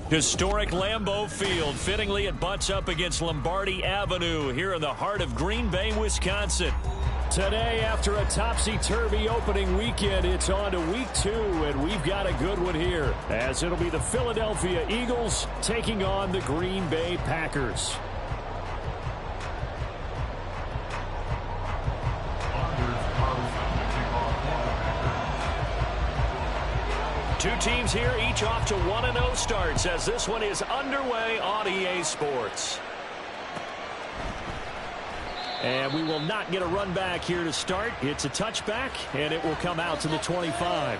Historic Lambeau Field. Fittingly, it butts up against Lombardi Avenue here in the heart of Green Bay, Wisconsin. Today, after a topsy-turvy opening weekend, it's on to week 2, and we've got a good one here, as it'll be the Philadelphia Eagles taking on the Green Bay Packers. Two teams here, each off to 1-0 starts as this one is underway on EA Sports. And we will not get a run back here to start. It's a touchback, and it will come out to the 25.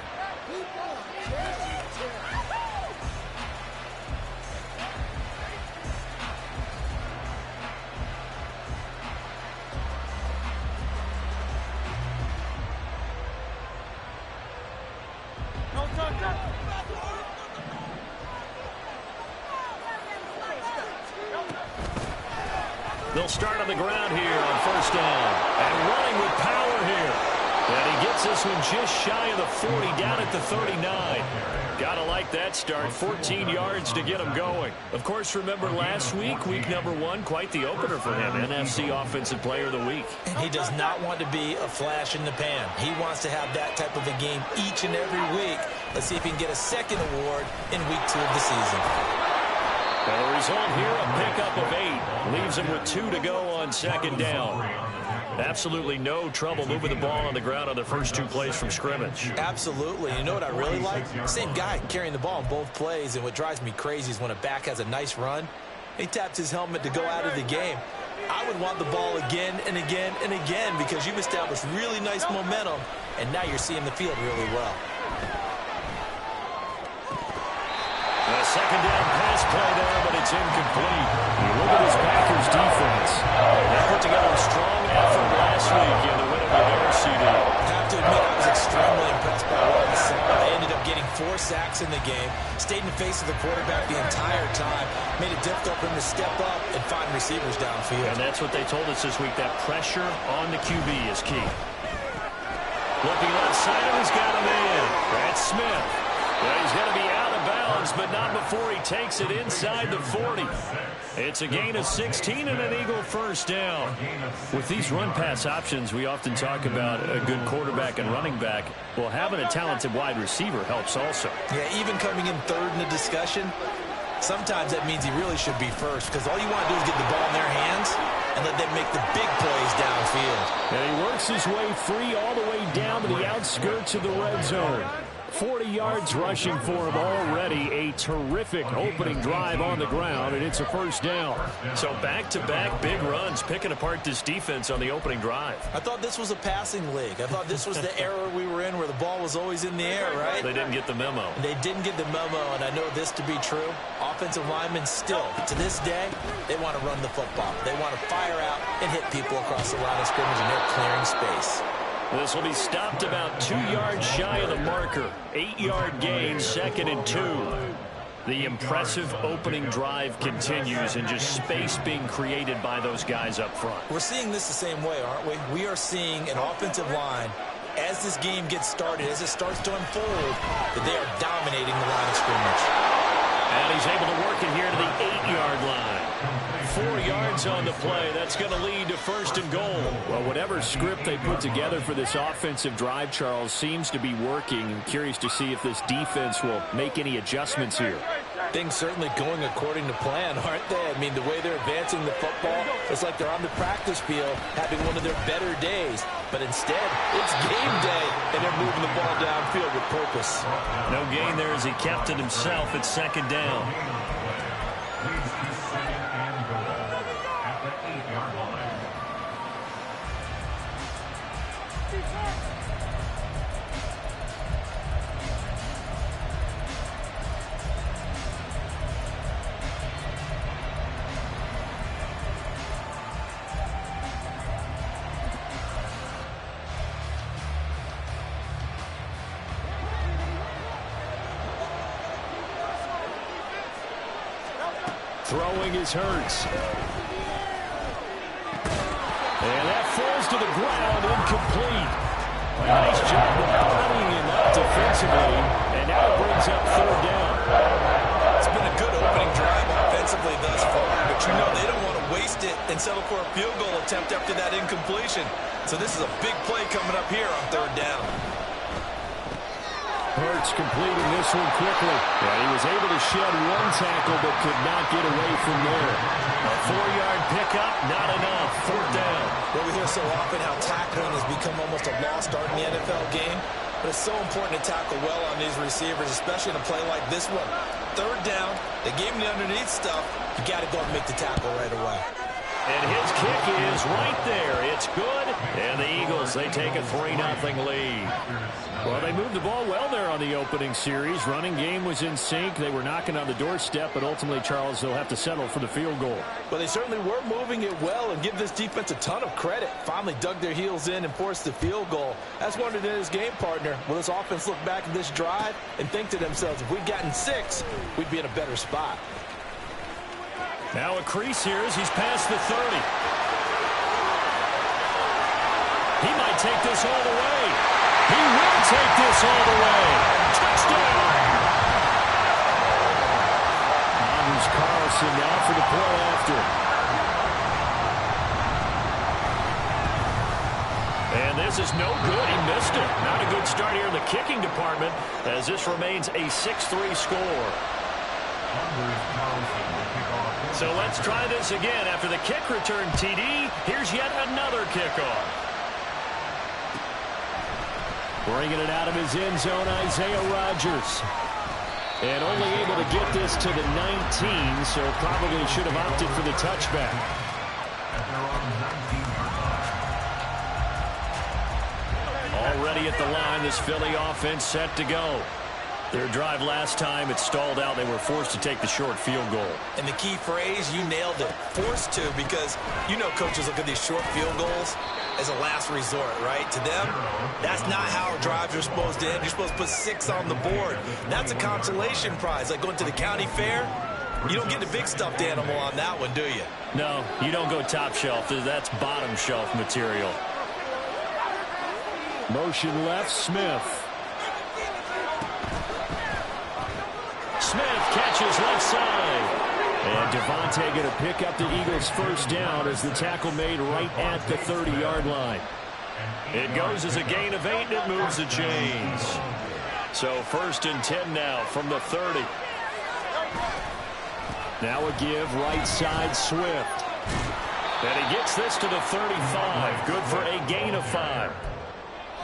They'll start on the ground here on first down. And running with power here. And he gets this one just shy of the 40, down at the 39. Gotta like that start. 14 yards to get him going. Of course, remember last week, week number 1, quite the opener for him. NFC Offensive Player of the Week. And he does not want to be a flash in the pan. He wants to have that type of a game each and every week. Let's see if he can get a second award in week 2 of the season. And the result here, a pickup of 8. Leaves him with 2 to go on second down. Absolutely no trouble moving the ball on the ground on the first 2 plays from scrimmage. Absolutely. You know what I really like? Same guy carrying the ball on both plays, and what drives me crazy is when a back has a nice run, he taps his helmet to go out of the game. I would want the ball again and again and again because you've established really nice momentum, and now you're seeing the field really well. A second down pass play there, but it's incomplete. You look at this Packers defense. They put together a strong effort last week in the win over their CD. I have to admit, I was extremely impressed by what I saw. They ended up getting 4 sacks in the game, stayed in the face of the quarterback the entire time, made it difficult for him to step up and find receivers downfield. And that's what they told us this week, that pressure on the QB is key. Looking left side, and he's got him in. That's Smith. Well, he's going to be out of bounds, but not before he takes it inside the 40. It's a gain of 16 and an Eagle first down. With these run-pass options, we often talk about a good quarterback and running back. Well, having a talented wide receiver helps also. Yeah, even coming in third in the discussion, sometimes that means he really should be first because all you want to do is get the ball in their hands and let them make the big plays downfield. And he works his way free all the way down to the outskirts of the red zone. 40 yards rushing for him already. A terrific opening drive on the ground, and it's a first down. So back-to-back big runs, picking apart this defense on the opening drive. I thought this was a passing league. I thought this was the era we were in where the ball was always in the air, right? They didn't get the memo. They didn't get the memo, and I know this to be true. Offensive linemen still, to this day, they want to run the football. They want to fire out and hit people across the line of scrimmage, and they're clearing space. This will be stopped about 2 yards shy of the marker. 8-yard gain, 2nd and 2. The impressive opening drive continues and just space being created by those guys up front. We're seeing this the same way, aren't we? We are seeing an offensive line, as this game gets started, as it starts to unfold, that they are dominating the line of scrimmage. And he's able to work it here to the 8-yard line. 4 yards on the play. That's going to lead to 1st and goal. Well, whatever script they put together for this offensive drive, Charles, seems to be working. I'm curious to see if this defense will make any adjustments here. Things certainly going according to plan, aren't they? I mean, the way they're advancing the football, it's like they're on the practice field having one of their better days. But instead, it's game day, and they're moving the ball downfield with purpose. No gain there as he kept it himself at 2nd down. Throwing is Hurts. And that falls to the ground, incomplete. Nice job of running him up defensively, and now it brings up 3rd down. It's been a good missed it and settled for a field goal attempt after that incompletion. So this is a big play coming up here on third down. Hurts completing this one quickly. Yeah, he was able to shed one tackle but could not get away from there. A 4-yard pickup, not enough. Fourth down. Well, we hear so often how tackling has become almost a lost art in the NFL game. But it's so important to tackle well on these receivers, especially in a play like this one. Third down, they gave him the underneath stuff. You got to go and make the tackle right away. And his kick is right there. It's good. And the Eagles, they take a 3-0 lead. Well, they moved the ball well there on the opening series. Running game was in sync. They were knocking on the doorstep, but ultimately, Charles, they'll have to settle for the field goal. Well, they certainly were moving it well, and give this defense a ton of credit. Finally dug their heels in and forced the field goal. That's wondered in his game partner. Will this offense look back at this drive and think to themselves, if we'd gotten 6, we'd be in a better spot. Now a crease here as he's past the 30. He might take this all the way. He will take this all the way. Touchdown! Anders Carlson now for the play after. And this is no good. He missed it. Not a good start here in the kicking department as this remains a 6-3 score. So let's try this again. After the kick return TD, here's yet another kickoff. Bringing it out of his end zone, Isaiah Rodgers. And only able to get this to the 19, so probably should have opted for the touchback. Already at the line, this Philly offense set to go. Their drive last time, it stalled out. They were forced to take the short field goal. And the key phrase, you nailed it, forced to, because you know coaches look at these short field goals as a last resort, right? To them, that's not how drives are supposed to end. You're supposed to put 6 on the board. That's a consolation prize, like going to the county fair. You don't get the big stuffed animal on that one, do you? No, you don't go top shelf. That's bottom shelf material. Motion left, Smith. Smith catches left side. And Devontae going to pick up the Eagles' first down as the tackle made right at the 30-yard line. It goes as a gain of 8, and it moves the chains. So 1st and 10 now from the 30. Now a give right side Swift. And he gets this to the 35. Good for a gain of 5.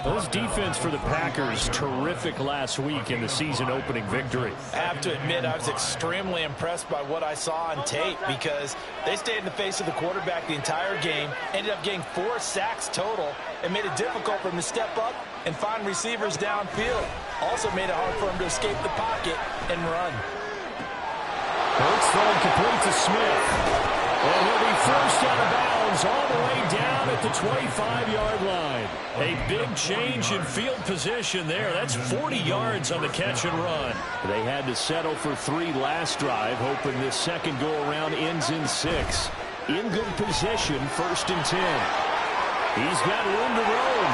Those defense for the Packers, terrific last week in the season-opening victory. I have to admit, I was extremely impressed by what I saw on tape because they stayed in the face of the quarterback the entire game, ended up getting 4 sacks total, and made it difficult for him to step up and find receivers downfield. Also made it hard for him to escape the pocket and run. Hurts throwing complete to Smith. And he'll be forced out of bounds all the way down at the 25-yard line. A big change in field position there. That's 40 yards on the catch and run. They had to settle for 3 last drive, hoping this second go-around ends in 6. In good position, 1st and 10. He's got room to roam.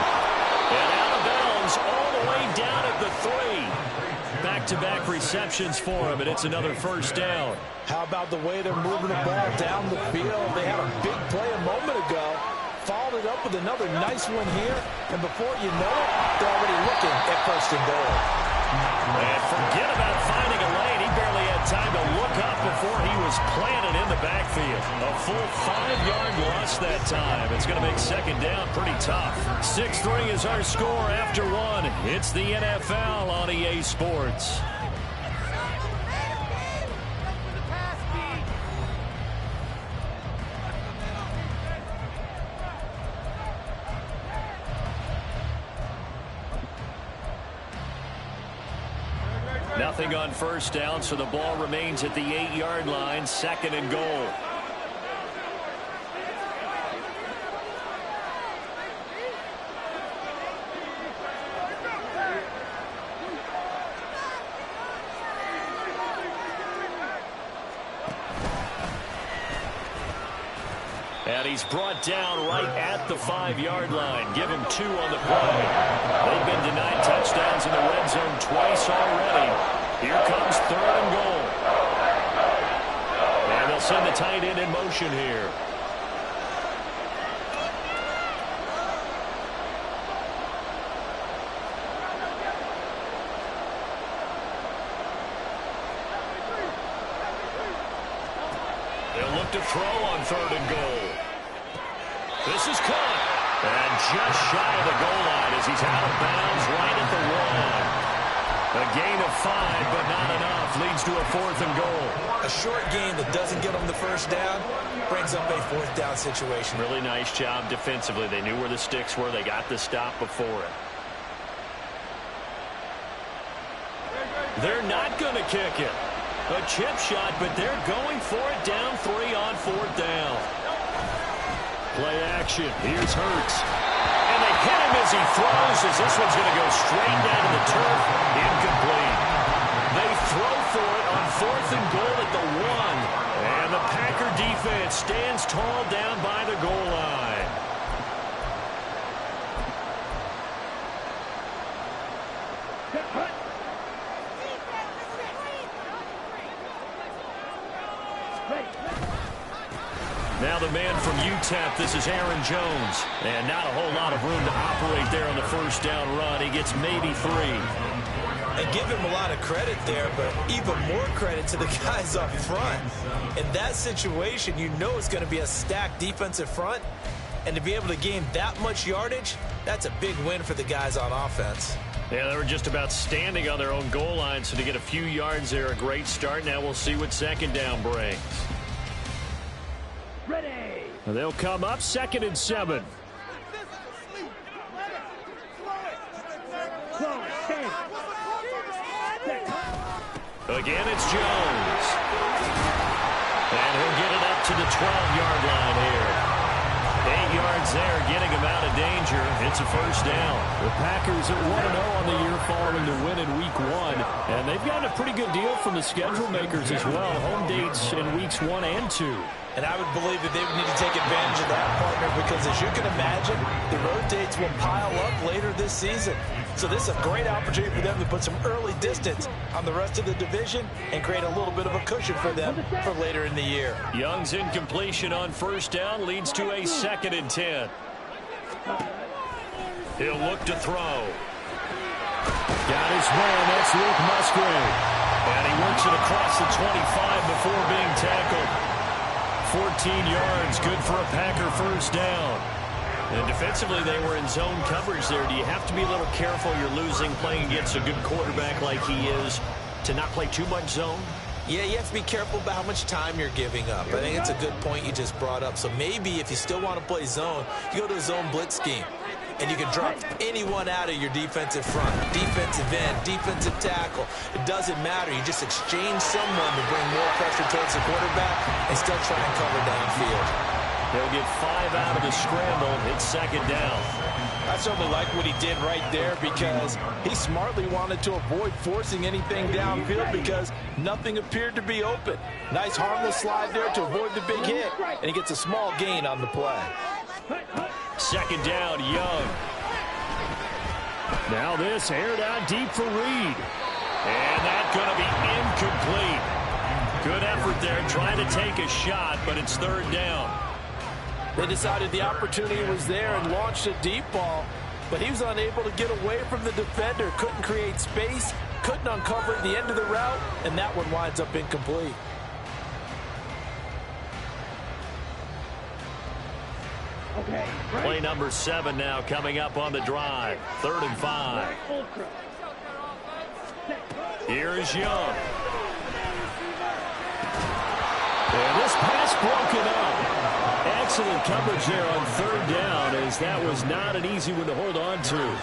And out of bounds all the way down at the 3. Back-to-back receptions for him, and it's another first down. How about the way they're moving the ball down the field? They had a big play a moment ago, followed it up with another nice one here, and before you know it, they're already looking at 1st and goal. And forget about finding a lane. He barely had time to look up before he was planted in the backfield. A full 5-yard loss that time. It's going to make 2nd down pretty tough. 6-3 is our score after 1. It's the NFL on EA Sports. Nothing on 1st down, so the ball remains at the 8-yard line, 2nd and goal. And he's brought down right at the 5-yard line. Give him 2 on the play. They've been denied touchdowns in the red zone twice already. Here comes 3rd and goal. And they'll send the tight end in motion here. look to throw on 3rd and goal. This is caught. And just shy of the goal line as he's out of bounds right at the 1. A gain of 5, but not enough. Leads to a 4th and goal. A short gain that doesn't get them the first down brings up a 4th down situation. Really nice job defensively. They knew where the sticks were. They got the stop before it. They're not going to kick it. A chip shot, but they're going for it down 3 on 4th down. Play action. Here's Hurts. And they hit him as he throws, as this one's going to go straight down to the turf. Incomplete. They throw for it on 4th and goal at the 1. And the Packer defense stands tall down by the goal line. Now the man from UTEP, this is Aaron Jones. And not a whole lot of room to operate there on the first down run. He gets maybe 3. And give him a lot of credit there, but even more credit to the guys up front. In that situation, you know it's going to be a stacked defensive front. And to be able to gain that much yardage, that's a big win for the guys on offense. Yeah, they were just about standing on their own goal line, so to get a few yards there, a great start. Now we'll see what 2nd down brings. Ready. They'll come up 2nd and 7. Again, it's Jones. And he'll get it up to the 12-yard line here. 8 yards there, getting him out of danger. It's a first down. The Packers are 1-0 on the year following the win in Week 1. And they've gotten a pretty good deal from the schedule makers as well. Home dates in Weeks 1 and 2. And I would believe that they would need to take advantage of that, partner, because as you can imagine, the road dates will pile up later this season. So this is a great opportunity for them to put some early distance on the rest of the division and create a little bit of a cushion for them for later in the year. Young's incompletion on first down leads to a 2nd and 10. He'll look to throw. Got his man, that's Luke Musgrave. And he works it across the 25 before being tackled. 14 yards, good for a Packer first down. And defensively, they were in zone coverage there. Do you have to be a little careful? You're losing, playing against a good quarterback like he is, to not play too much zone? Yeah, you have to be careful about how much time you're giving up. I think it's a good point you just brought up. So maybe if you still want to play zone, you go to a zone blitz scheme. And you can drop anyone out of your defensive front, defensive end, defensive tackle. It doesn't matter. You just exchange someone to bring more pressure towards the quarterback and still try and cover downfield. They'll get 5 out of the scramble. It's 2nd down. I certainly like what he did right there because he smartly wanted to avoid forcing anything downfield because nothing appeared to be open. Nice harmless slide there to avoid the big hit, and he gets a small gain on the play. 2nd down, Young. Now this aired out deep for Reed. And that's going to be incomplete. Good effort there, trying to take a shot, but it's 3rd down. They decided the opportunity was there and launched a deep ball, but he was unable to get away from the defender, couldn't create space, couldn't uncover the end of the route, and that one winds up incomplete. Play number 7 now coming up on the drive. 3rd and 5. Here is Young. And this pass broken up. Excellent coverage there on 3rd down, as that was not an easy one to hold on to.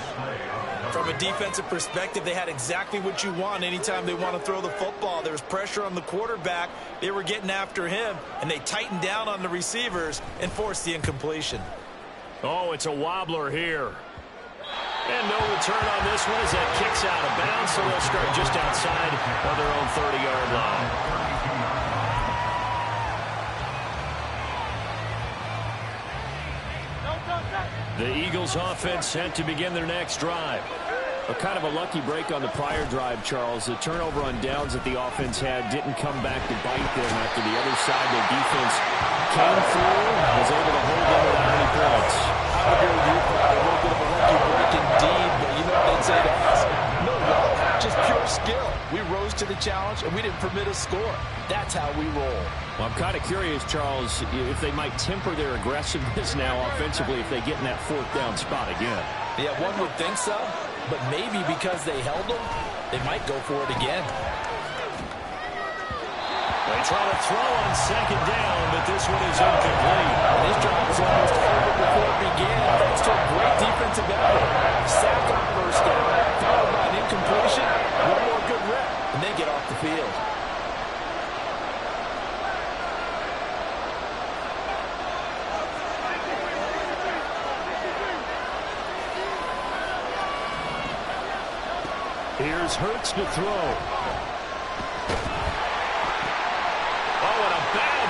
From a defensive perspective, they had exactly what you want anytime they want to throw the football. There was pressure on the quarterback. They were getting after him, and they tightened down on the receivers and forced the incompletion. Oh, it's a wobbler here. And no return on this one as that kicks out of bounds, so they'll start just outside of their own 30-yard line. The Eagles offense set to begin their next drive. A kind of a lucky break on the prior drive, Charles. The turnover on downs that the offense had didn't come back to bite them after the other side. Their defense came through and was able to hold them without any points. I agree with you, a little bit of a lucky break indeed, but you know what they'd say to us? No luck, just pure skill. We rose to the challenge, and we didn't permit a score. That's how we roll. Well, I'm kind of curious, Charles, if they might temper their aggressiveness now offensively if they get in that fourth down spot again. Yeah, one would think so, but maybe because they held them, they might go for it again. They try to throw on second down, but this one is incomplete. This drive was almost over before it began, thanks to a great defensive effort. Sack on first down, followed by an incompletion, one more good rep, and they get off the field. Here's Hurts to throw.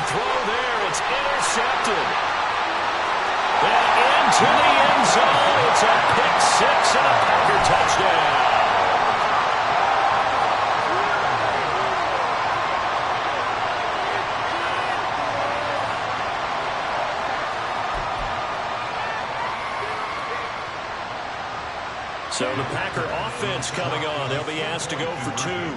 Throw there. It's intercepted. And into the end zone. It's a pick six and a Packer touchdown. So the Packer offense coming on. They'll be asked to go for two.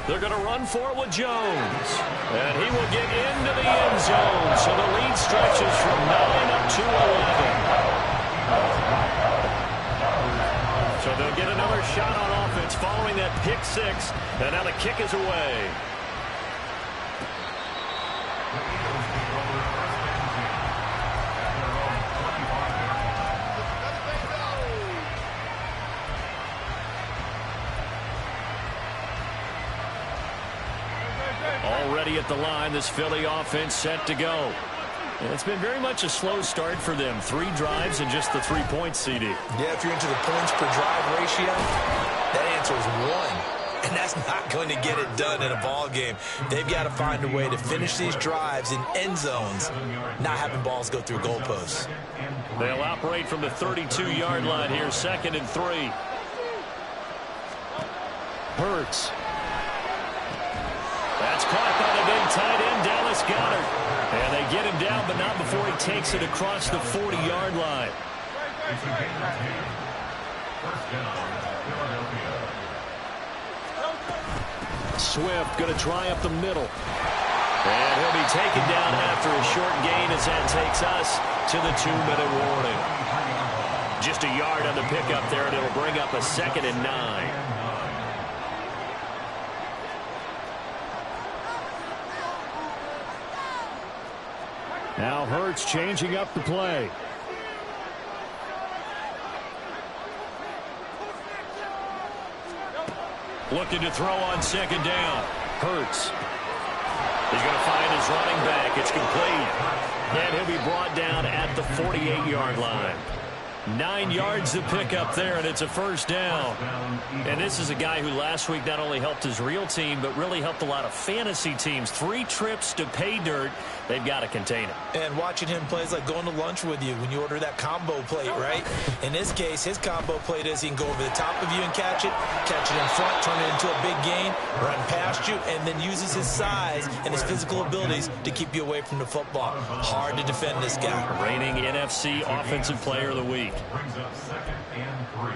They're going to run for it with Jones. And he will get into the end zone. So the lead stretches from 9 up to 11. So they'll get another shot on offense following that pick six. And now the kick is away. Already at the line, this Philly offense set to go. And it's been very much a slow start for them. 3 drives and just the 3 points, CD. Yeah, if you're into the points per drive ratio, that answer is 1. And that's not going to get it done in a ball game. They've got to find a way to finish these drives in end zones, not having balls go through goalposts. They'll operate from the 32-yard line here, 2nd and 3. Hurts. That's caught by the big tight end, Dallas Goedert. And they get him down, but not before he takes it across the 40-yard line. Swift going to try up the middle. And he'll be taken down after a short gain as that takes us to the 2-minute warning. Just a yard on the pickup there, and it'll bring up a 2nd and 9. Now Hurts changing up the play. Looking to throw on 2nd down. Hurts. He's going to find his running back. It's complete. And he'll be brought down at the 48-yard line. 9 yards to pick up there, and it's a 1st down. And this is a guy who last week not only helped his real team, but really helped a lot of fantasy teams. 3 trips to pay dirt. They've got to contain him. And watching him play is like going to lunch with you when you order that combo plate, right? In this case, his combo plate is he can go over the top of you and catch it in front, turn it into a big gain, run past you, and then uses his size and his physical abilities to keep you away from the football. Hard to defend this guy. Reigning NFC Offensive Player of the Week. Brings up 2nd and 3.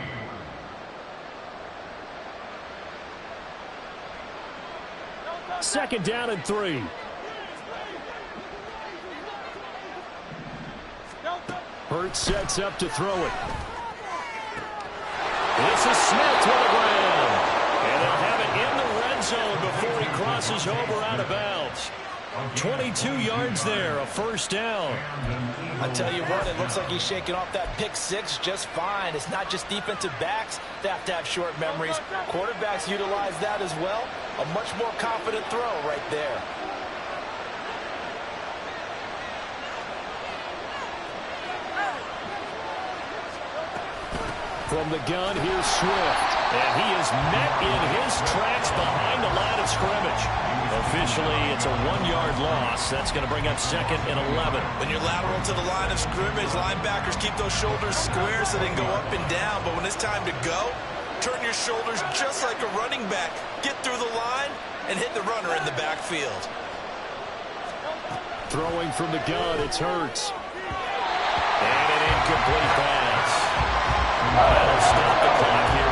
Second down and 3. Hurts sets up to throw it. This is Smith to the ground. And they'll have it in the red zone before he crosses over out of bounds. 22 yards there, a 1st down. I tell you what, it looks like he's shaking off that pick six just fine. It's not just defensive backs that have to have short memories. Quarterbacks utilize that as well. A much more confident throw right there. From the gun, here's Swift. And he is met in his tracks behind the line of scrimmage. Officially, it's a 1-yard loss. That's going to bring up 2nd and 11. When you're lateral to the line of scrimmage, linebackers keep those shoulders square so they can go up and down. But when it's time to go, turn your shoulders just like a running back. Get through the line and hit the runner in the backfield. Throwing from the gun, it's Hurts. And an incomplete pass. That'll stop the clock here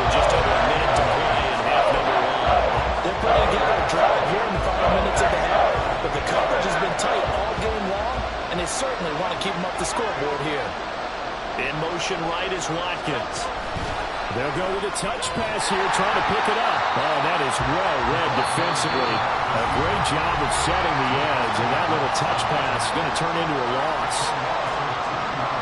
certainly want to keep them up the scoreboard here. In motion right is Watkins. They'll go with a touch pass here, trying to pick it up. Oh, that is well read defensively. A great job of setting the edge, and that little touch pass is going to turn into a loss.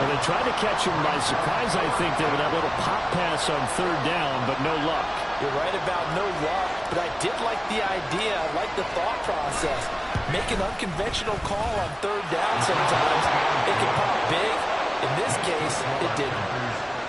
And they tried to catch him by surprise, I think, there with that little pop pass on third down, but no luck. You're right about no luck, but I did like the idea. I like the thought process. Make an unconventional call on third down sometimes. It can pop big. In this case, it didn't.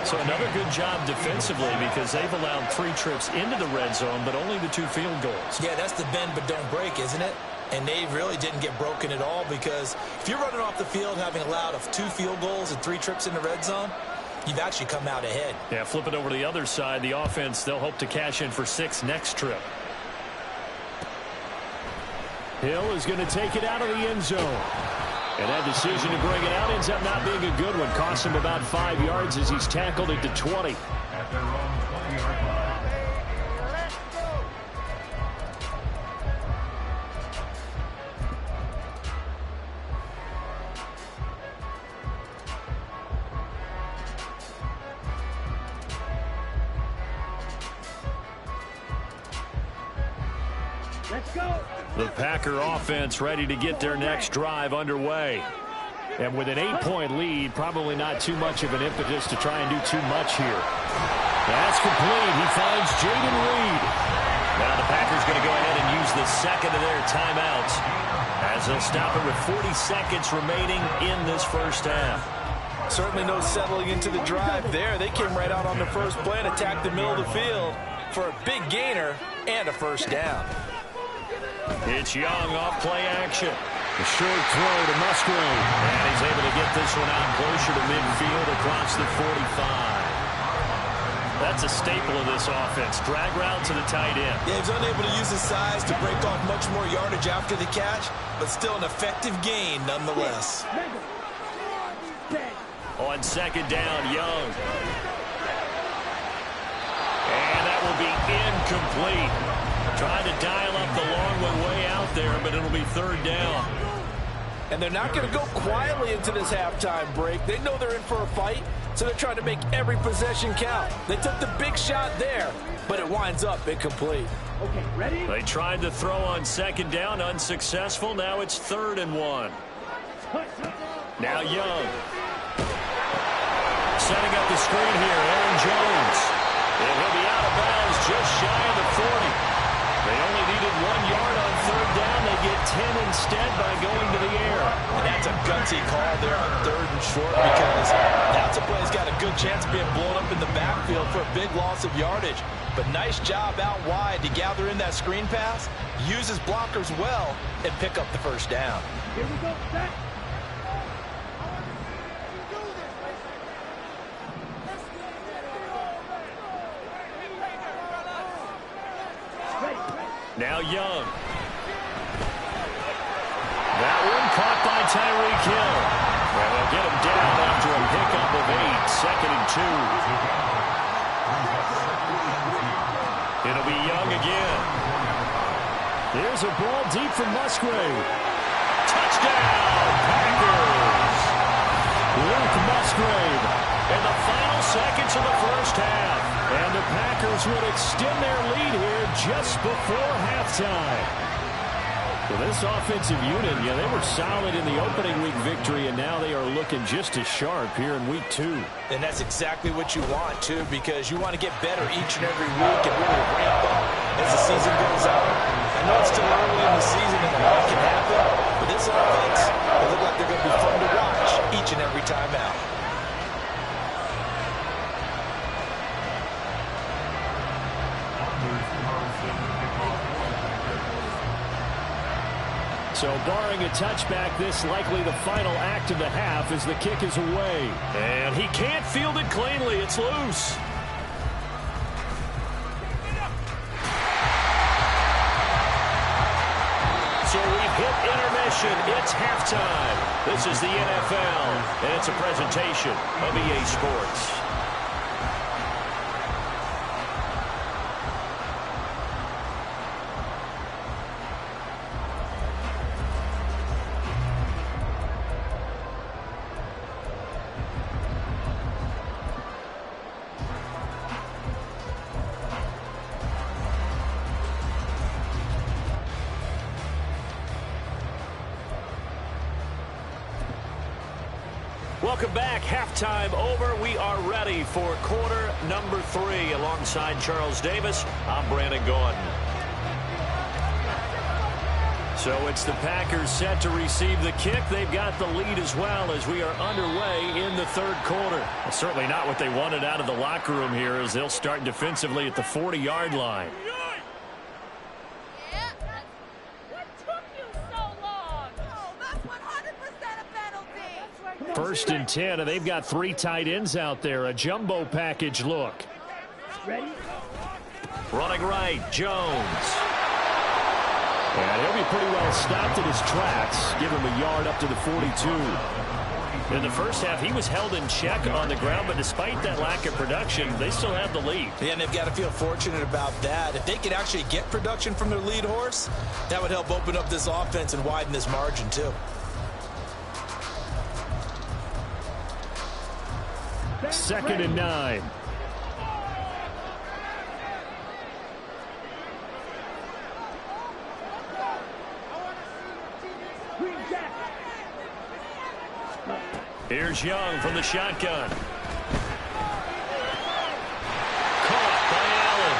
So another good job defensively because they've allowed 3 trips into the red zone, but only the 2 field goals. Yeah, that's the bend but don't break, isn't it? And they really didn't get broken at all because if you're running off the field having allowed 2 field goals and 3 trips in the red zone, you've actually come out ahead. Yeah, flip it over to the other side. The offense, they'll hope to cash in for 6 next trip. Hill is going to take it out of the end zone. And that decision to bring it out ends up not being a good one. Cost him about 5 yards as he's tackled it to 20. At their own 20-yard line. The Packer offense ready to get their next drive underway. And with an 8-point lead, probably not too much of an impetus to try and do too much here. That's complete. He finds Jaden Reed. Now the Packers going to go ahead and use the second of their timeouts as they'll stop it with 40 seconds remaining in this first half. Certainly no settling into the drive there. They came right out on the first play and attacked the middle of the field for a big gainer and a first down. It's Young off play action. A short throw to Musgrave. And he's able to get this one out closer to midfield across the 45. That's a staple of this offense. Drag route to the tight end. Yeah, he's unable to use his size to break off much more yardage after the catch, but still an effective gain nonetheless. On second down, Young. And that will be incomplete. Trying to dial up the long one way out there, but it'll be third down. And they're not going to go quietly into this halftime break. They know they're in for a fight, so they're trying to make every possession count. They took the big shot there, but it winds up incomplete. Okay, ready? They tried to throw on second down, unsuccessful. Now it's 3rd and 1. Now Young. Setting up the screen here, Aaron Jones. And he'll be out of bounds just shy of the 40. They only needed 1 yard on third down. They get 10 instead by going to the air. And that's a gutsy call there on 3rd and short because that's a play that's got a good chance of being blown up in the backfield for a big loss of yardage. But nice job out wide to gather in that screen pass, use his blockers well, and pick up the first down. Here we go, set. Now Young. That one caught by Tyreek Hill. And they'll get him down after a pickup of 8. 2nd and 2. It'll be Young again. There's a ball deep from Musgrave. Touchdown, Packers. Luke Musgrave in the final seconds of the first half. And the Packers would extend their lead here just before halftime. Well, this offensive unit, yeah, they were solid in the opening week victory, and now they are looking just as sharp here in week 2. And that's exactly what you want, too, because you want to get better each and every week and really ramp up as the season goes on. I know it's still early in the season and a lot can happen, but this offense, they look like they're going to be fun to watch each and every time out. So barring a touchback, this likely the final act of the half as the kick is away. And he can't field it cleanly. It's loose. So we've hit intermission. It's halftime. This is the NFL, and it's a presentation of EA Sports. Welcome back. Halftime over. We are ready for quarter number 3. Alongside Charles Davis, I'm Brandon Gordon. So it's the Packers set to receive the kick. They've got the lead as well as we are underway in the third quarter. Well, certainly not what they wanted out of the locker room here as they'll start defensively at the 40-yard line. First and 10, and they've got 3 tight ends out there. A jumbo package look. Ready? Running right, Jones. And he'll be pretty well stopped in his tracks. Give him a yard up to the 42. In the first half, he was held in check on the ground, but despite that lack of production, they still have the lead. Yeah, and they've got to feel fortunate about that. If they could actually get production from their lead horse, that would help open up this offense and widen this margin, too. Second and 9. Here's Young from the shotgun. Caught by Allen.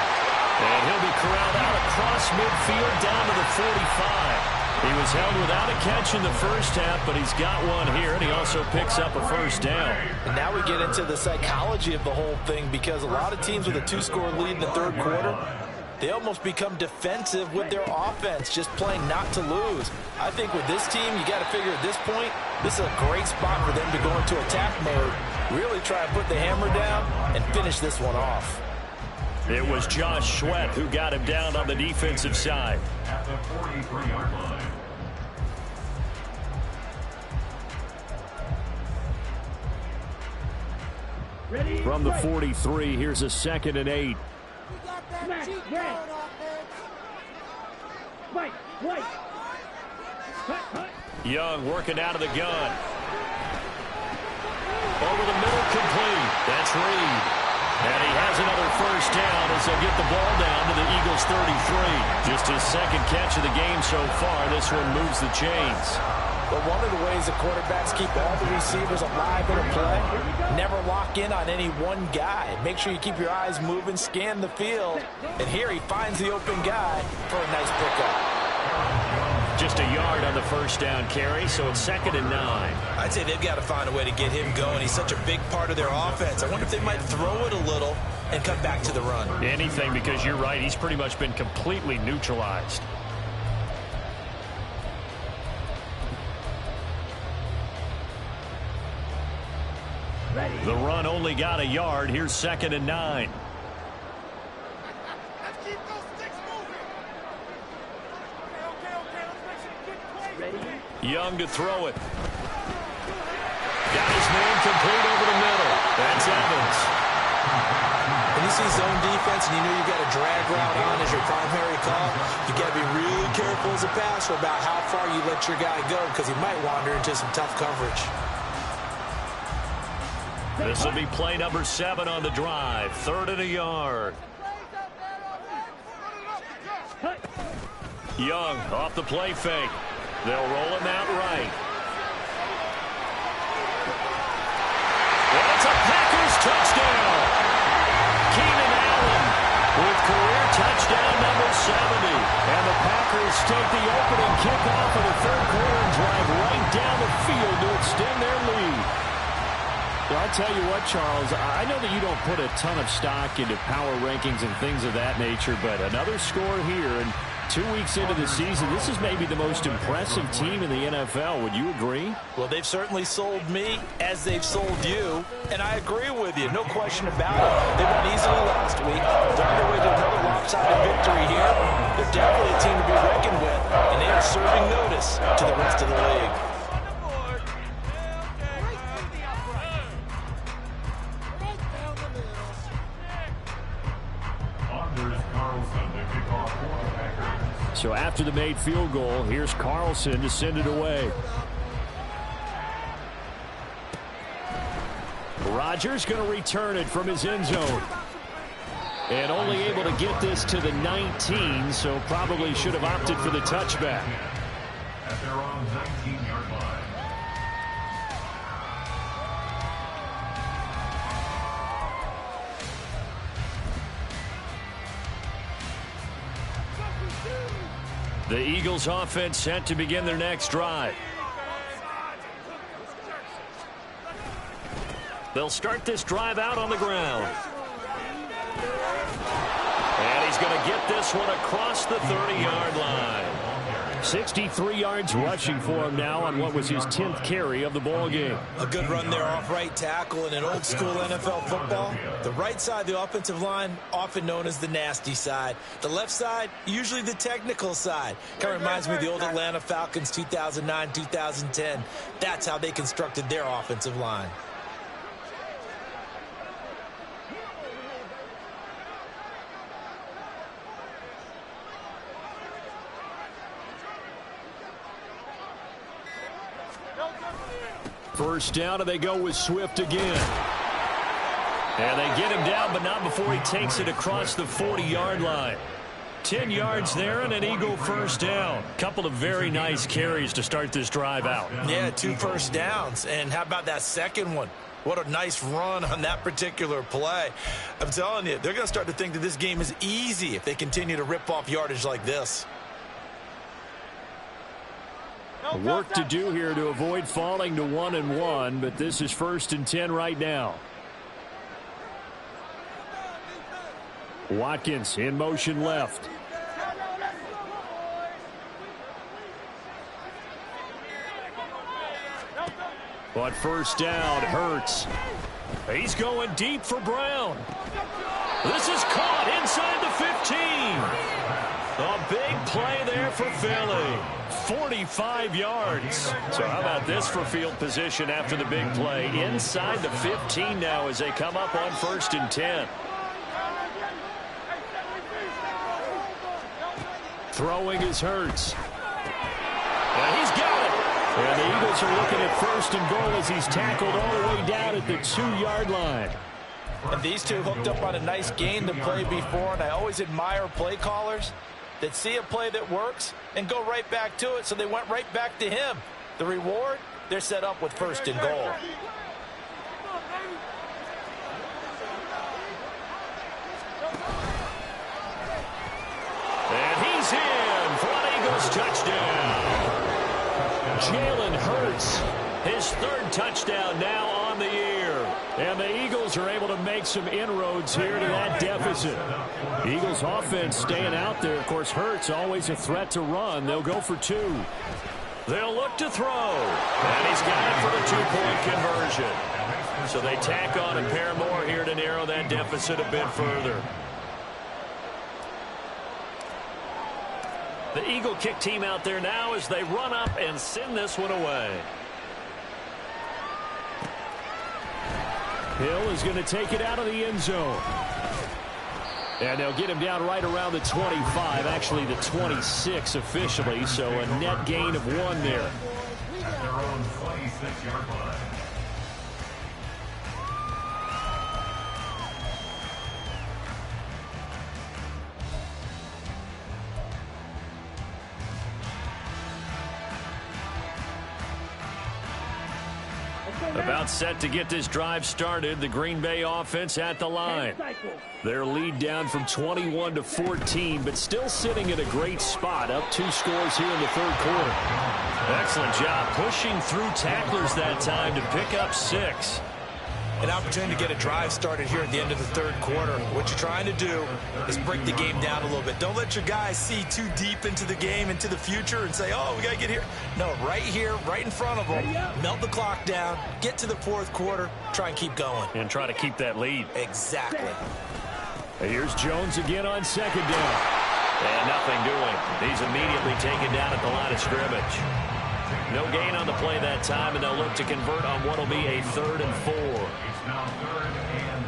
And he'll be corralled out across midfield down to the 45. He was held without a catch in the first half, but he's got one here, and he also picks up a first down. And now we get into the psychology of the whole thing, because a lot of teams with a 2-score lead in the third quarter, they almost become defensive with their offense, just playing not to lose. I think with this team, you got to figure at this point, this is a great spot for them to go into attack mode, really try and put the hammer down and finish this one off. It was Josh Sweat who got him down on the defensive side. At the 43-yard line. Ready? From the 43, here's a 2nd and 8. Smash, red. White, white. Cut. Young working out of the gun. Over the middle, complete. That's Reed. And he has another first down as they'll get the ball down to the Eagles' 33. Just his second catch of the game so far. This one moves the chains. But one of the ways the quarterbacks keep all the receivers alive in a play, never lock in on any one guy. Make sure you keep your eyes moving, scan the field. And here he finds the open guy for a nice pickup. Just a yard on the first down carry, so it's 2nd and 9. I'd say they've got to find a way to get him going. He's such a big part of their offense. I wonder if they might throw it a little and come back to the run. Anything, because you're right. He's pretty much been completely neutralized. Ready? The run only got a yard. Here's 2nd and 9. Young to throw it. Got his man complete over the middle. That's Evans. When you see zone defense and you know you've got a drag route on as your primary call, you got to be really careful as a passer about how far you let your guy go, because he might wander into some tough coverage. This will be play number 7 on the drive. 3rd and a yard. Young off the play fake. They'll roll him out right. And it's a Packers touchdown. Keenan Allen with career touchdown number 70. And the Packers take the opening kickoff of the third quarter and drive right down the field to extend their lead. Well, I'll tell you what, Charles, I know that you don't put a ton of stock into power rankings and things of that nature, but another score here, and 2 weeks into the season, this is maybe the most impressive team in the NFL. Would you agree? Well, they've certainly sold me as they've sold you, and I agree with you, no question about it. They won easily last week. They're on their way to another lopsided victory here. They're definitely a team to be reckoned with, and they are serving notice to the rest of the league. So after the made field goal, here's Carlson to send it away. Rodgers going to return it from his end zone. And only able to get this to the 19, so probably should have opted for the touchback. At their own 19-yard line. The Eagles offense set to begin their next drive. They'll start this drive out on the ground. And he's going to get this one across the 30-yard line. 63 yards rushing for him now on what was his 10th carry of the ball game. A good run there off right tackle in an old school NFL football. The right side of the offensive line, often known as the nasty side. The left side, usually the technical side. Kind of reminds me of the old Atlanta Falcons 2009, 2010. That's how they constructed their offensive line. First down, and they go with Swift again. And they get him down, but not before he takes it across the 40-yard line. 10 yards there and an Eagle first down. Couple of very nice carries to start this drive out. Yeah, 2 first downs. And how about that second one? What a nice run on that particular play. I'm telling you, they're going to start to think that this game is easy if they continue to rip off yardage like this. Work to do here to avoid falling to 1-1, but this is 1st and 10 right now. Watkins in motion left. But first down, Hurts. He's going deep for Brown. This is caught inside the 15. A big play there for Philly. 45 yards. So how about this for field position after the big play? Inside the 15 now as they come up on 1st and 10. Throwing is Hurts. And he's got it. And the Eagles are looking at 1st and goal as he's tackled all the way down at the 2-yard line. And these two hooked up on a nice gain to play before, and I always admire play callers that see a play that works and go right back to it, so they went right back to him. The reward, they're set up with 1st and goal. And he's in for an Eagles touchdown. Jalen Hurts, his 3rd touchdown now on the year. And the Eagles are able to make some inroads here to that deficit. Eagles offense staying out there. Of course, Hurts always a threat to run. They'll go for 2. They'll look to throw. And he's got it for the 2-point conversion. So they tack on a pair more here to narrow that deficit a bit further. The Eagle kick team out there now as they run up and send this one away. Hill is going to take it out of the end zone. And they'll get him down right around the 25, actually the 26 officially, so a net gain of 1 there. Their own 26-yard line. About set to get this drive started. The Green Bay offense at the line. Their lead down from 21 to 14, but still sitting at a great spot. Up 2 scores here in the 3rd quarter. Excellent job pushing through tacklers that time to pick up 6. An opportunity to get a drive started here at the end of the 3rd quarter. What you're trying to do is break the game down a little bit. Don't let your guys see too deep into the game, into the future, and say, oh, we got to get here. No, right here, right in front of them. Melt the clock down, get to the 4th quarter, try and keep going. And try to keep that lead. Exactly. And here's Jones again on 2nd down. And nothing doing. He's immediately taken down at the line of scrimmage. No gain on the play that time, and they'll look to convert on what will be a 3rd and 4. It's now 3rd and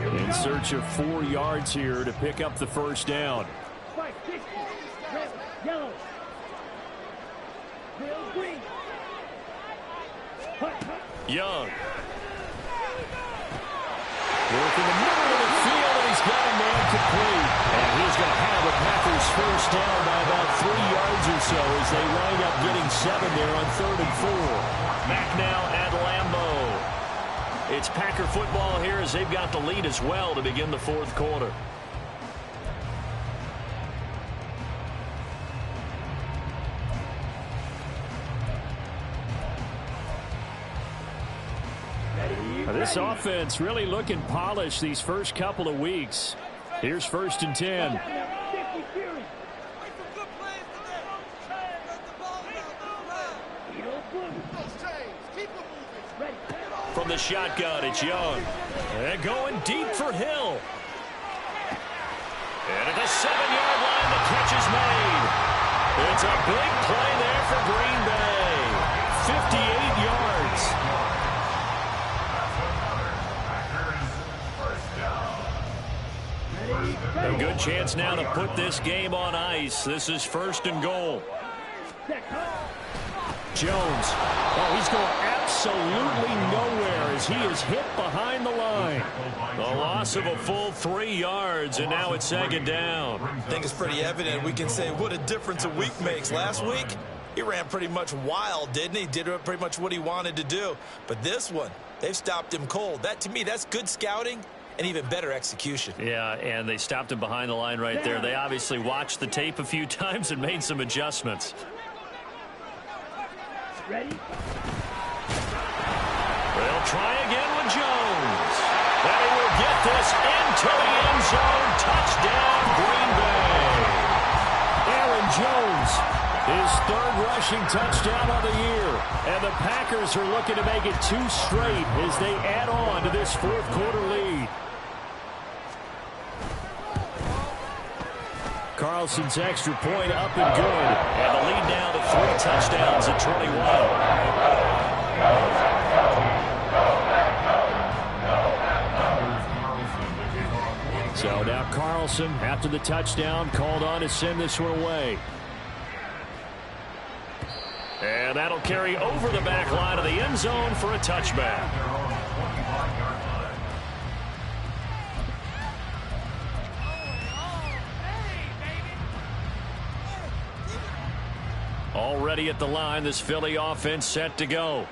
4. In search of 4 yards here to pick up the 1st down. White, 60, red, yellow, blue, green. Young. Work in the middle of the field, and he's got a man complete. And he's going to have the Packers first down by about 3 yards or so as they wind up getting 7 there on 3rd and 4. Back now at Lambeau. It's Packer football here as they've got the lead as well to begin the 4th quarter. This offense really looking polished these first couple of weeks. Here's 1st and 10. From the shotgun, it's Young. And going deep for Hill. And at the 7-yard line, the catch is made. It's a big play there for Green Bay. 58 yards. A good chance now to put this game on ice. This is 1st and goal. Jones. Oh, he's going absolutely nowhere as he is hit behind the line. The loss of a full 3 yards, and now it's 2nd down. I think it's pretty evident. We can say what a difference a week makes. Last week, he ran pretty much wild, didn't he? Did pretty much what he wanted to do. But this one, they've stopped him cold. That, to me, that's good scouting and even better execution. Yeah, and they stopped him behind the line right there. They obviously watched the tape a few times and made some adjustments. Ready? They'll try again with Jones. And he will get this into the end zone. Touchdown, Green Bay. Aaron Jones, his 3rd rushing touchdown of the year. And the Packers are looking to make it 2 straight as they add on to this 4th quarter lead. Carlson's extra point up and good. And the lead now to 3 touchdowns at 21. So now Carlson, after the touchdown, called on to send this one away. And that'll carry over the back line of the end zone for a touchback. Already at the line, this Philly offense set to go.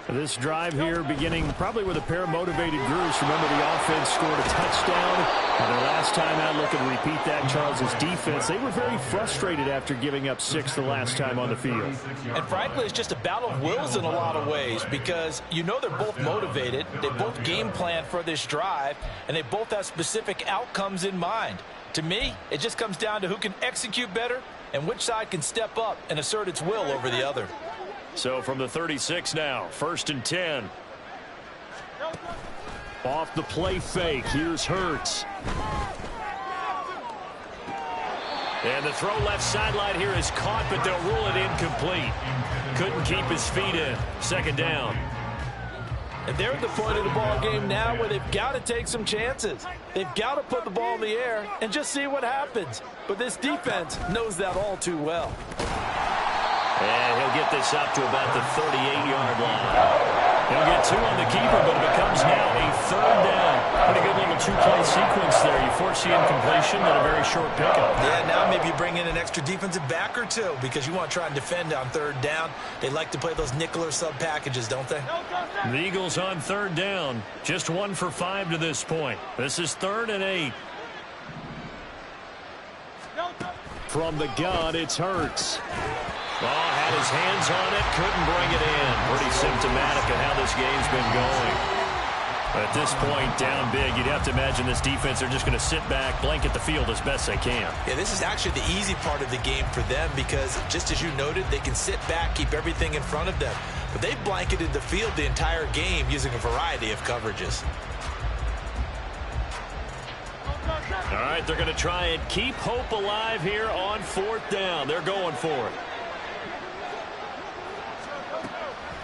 This drive here beginning probably with a pair of motivated groups. Remember, the offense scored a touchdown. And their last time out, looking to repeat that, Charles' defense, they were very frustrated after giving up 6 the last time on the field. And frankly, it's just a battle of wills in a lot of ways because you know they're both motivated. They both game plan for this drive, and they both have specific outcomes in mind. To me, it just comes down to who can execute better and which side can step up and assert its will over the other. So from the 36 now, 1st and 10. Off the play fake, here's Hurts. And the throw left sideline here is caught, but they'll rule it incomplete. Couldn't keep his feet in. 2nd down. And they're at the point of the ball game now where they've got to take some chances. They've got to put the ball in the air and just see what happens. But this defense knows that all too well. And he'll get this up to about the 38-yard line. He'll get 2 on the keeper, but it becomes now a 3rd down. Pretty good little 2-play sequence there. You force the incompletion, then a very short pickup. Yeah, now maybe you bring in an extra defensive back or 2 because you want to try and defend on 3rd down. They like to play those nickel or sub packages, don't they? The Eagles on 3rd down. Just 1 for 5 to this point. This is 3rd and 8. From the gun, it's Hurts. Oh, had his hands on it, couldn't bring it in. Pretty symptomatic of how this game's been going. But at this point, down big, you'd have to imagine this defense are just going to sit back, blanket the field as best they can. Yeah, this is actually the easy part of the game for them because, just as you noted, they can sit back, keep everything in front of them. But they've blanketed the field the entire game using a variety of coverages. All right, they're going to try and keep hope alive here on 4th down. They're going for it.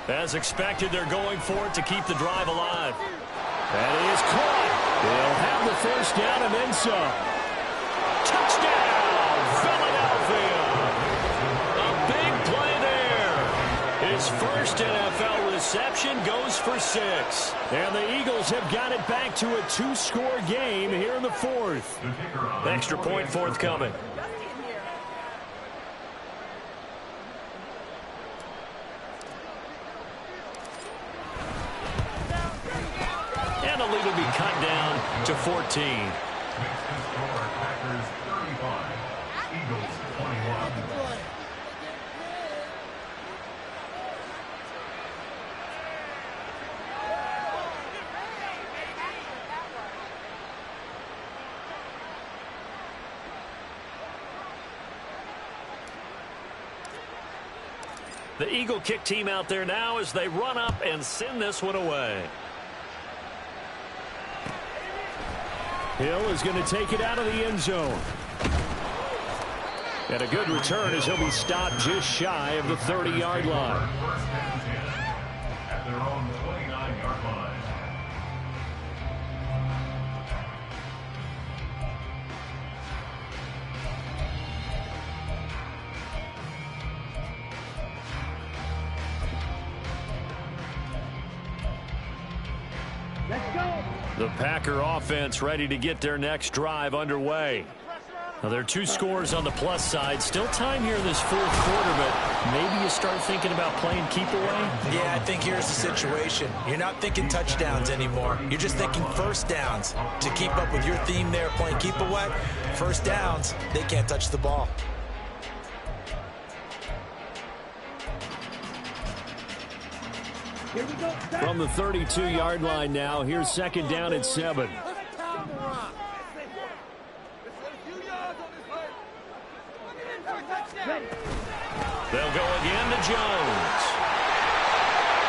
As expected, they're going for it to keep the drive alive. That is caught. They'll have the 1st down and then some. Touchdown, Philadelphia. A big play there. His 1st NFL reception, goes for 6. And the Eagles have got it back to a 2-score game here in the fourth. Extra point forthcoming. And the lead will be cut down to 14. Packers 35, Eagles 21. The Eagle kick team out there now as they run up and send this one away. Hill is going to take it out of the end zone. And a good return as he'll be stopped just shy of the 30-yard line. At their own 29-yard line. Let's go. The Packer offense ready to get their next drive underway. Now, there are 2 scores on the plus side. Still time here in this fourth quarter, but maybe you start thinking about playing keep away? Yeah, I think here's the situation. You're not thinking touchdowns anymore. You're just thinking first downs. To keep up with your theme there, playing keep away, first downs, they can't touch the ball. Here we go. From the 32-yard line now, here's second down at 7. Ready. They'll go again to Jones.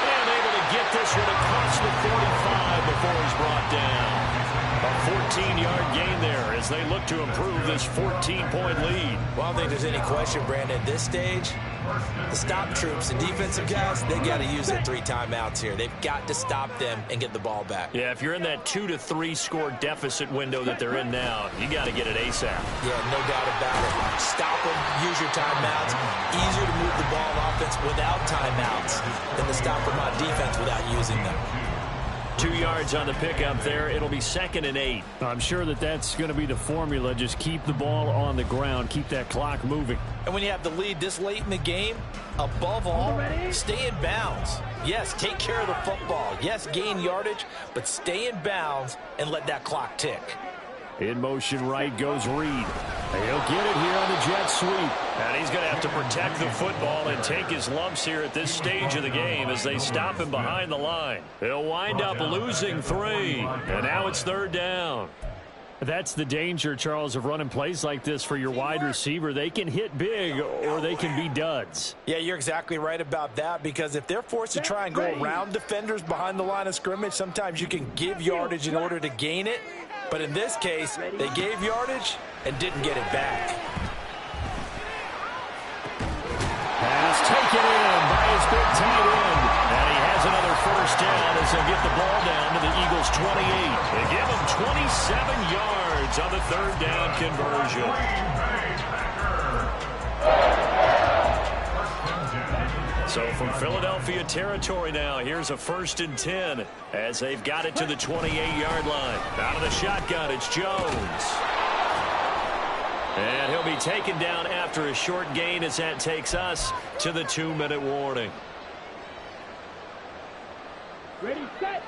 And able to get this one across the 45 before he's brought down. A 14-yard gain there as they look to improve this 14-point lead. Well, I don't think there's any question, Brandon, at this stage, the stop troops and defensive guys, they got to use their 3 timeouts here. They've got to stop them and get the ball back. Yeah, if you're in that 2 to 3 score deficit window that they're in now, you got to get it ASAP. Yeah, no doubt about it. Stop them, use your timeouts. Easier to move the ball on offense without timeouts than to stop them on defense without using them. 2 yards on the pickup there. It'll be 2nd and 8. I'm sure that that's going to be the formula. Just keep the ball on the ground. Keep that clock moving. And when you have the lead this late in the game, above all, stay in bounds. Yes, take care of the football. Yes, gain yardage, but stay in bounds and let that clock tick. In motion right goes Reed. He'll get it here on the jet sweep. And he's going to have to protect the football and take his lumps here at this stage of the game as they stop him behind the line. He'll wind up losing 3. And now it's 3rd down. That's the danger, Charles, of running plays like this for your wide receiver. They can hit big or they can be duds. Yeah, you're exactly right about that, because if they're forced to try and go around defenders behind the line of scrimmage, sometimes you can give yardage in order to gain it. But in this case, they gave yardage and didn't get it back. Pass taken in by his big tight end. And he has another first down as they'll get the ball down to the Eagles' 28. They give him 27 yards on the 3rd down conversion. So from Philadelphia territory now, here's a 1st and 10 as they've got it to the 28-yard line. Out of the shotgun, it's Jones. And he'll be taken down after a short gain as that takes us to the 2-minute warning. Ready, set.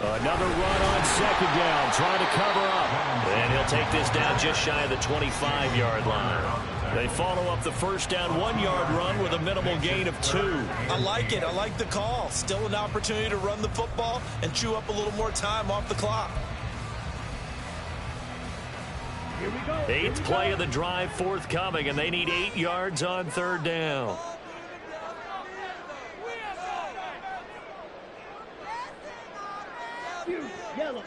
Another run on 2nd down, trying to cover up. And he'll take this down just shy of the 25-yard line. They follow up the first down 1-yard run with a minimal gain of 2. I like it. I like the call. Still an opportunity to run the football and chew up a little more time off the clock. Here we go. 8th play of the drive forthcoming, and they need 8 yards on 3rd down. Yellow.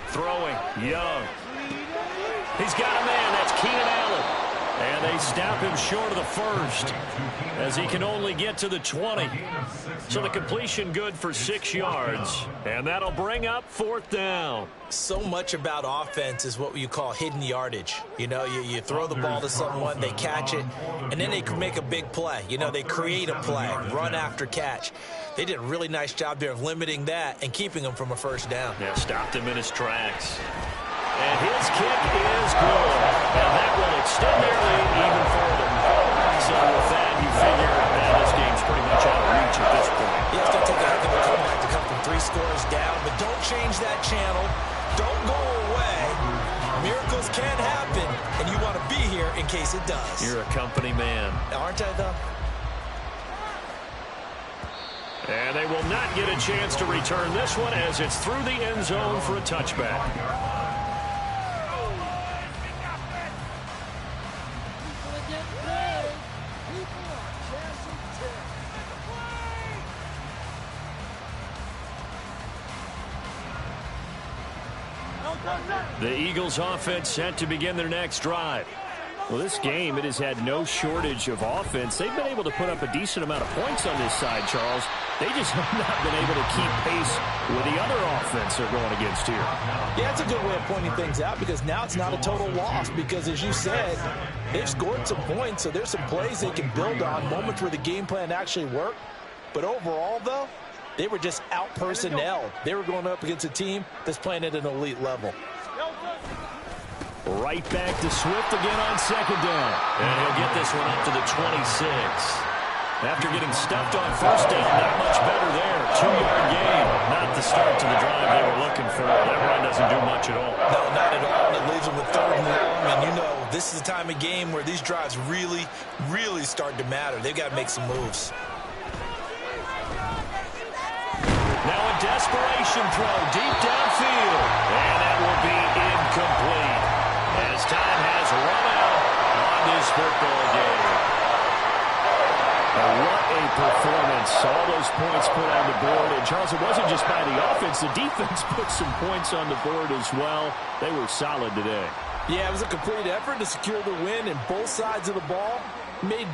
Throwing, Young. He's got a man. That's Keenan Allen. And And they stop him short of the first as he can only get to the 20. So the completion good for 6 yards. And that'll bring up 4th down. So much about offense is what you call hidden yardage. You know, you throw the ball to someone, they catch it, and then they can make a big play. You know, they create a play, run after catch. They did a really nice job there of limiting that and keeping him from a first down. Yeah, stopped him in his tracks. And his kick is good. And that will extend their lead even further. So with that, you figure that this game's pretty much out of reach at this point. Yeah, it's going to take a heck of a comeback to come from 3 scores down, but don't change that channel. Don't go away. Miracles can happen, and you want to be here in case it does. You're a company man. Aren't I, though? And they will not get a chance to return this one as it's through the end zone for a touchback. The Eagles offense set to begin their next drive. Well, this game, it has had no shortage of offense. They've been able to put up a decent amount of points on this side, Charles. They just have not been able to keep pace with the other offense they're going against here. Yeah, it's a good way of pointing things out because now it's not a total loss because, as you said, they've scored some points, so there's some plays they can build on, moments where the game plan actually worked. But overall, though, they were just out-personnelled. They were going up against a team that's playing at an elite level. Right back to Swift again on 2nd down. And he'll get this one up to the 26. After getting stuffed on 1st down, not much better there. 2-yard gain. Not the start to the drive they were looking for. That run doesn't do much at all. No, not at all. It leaves them with 3rd and long. And you know, this is the time of game where these drives really, really start to matter. They've got to make some moves. Now a desperation throw deep downfield. And that will be incomplete. As time has run out on this football game. And what a performance. All those points put on the board. And, Charles, it wasn't just by the offense. The defense put some points on the board as well. They were solid today. Yeah, it was a complete effort to secure the win, and both sides of the ball made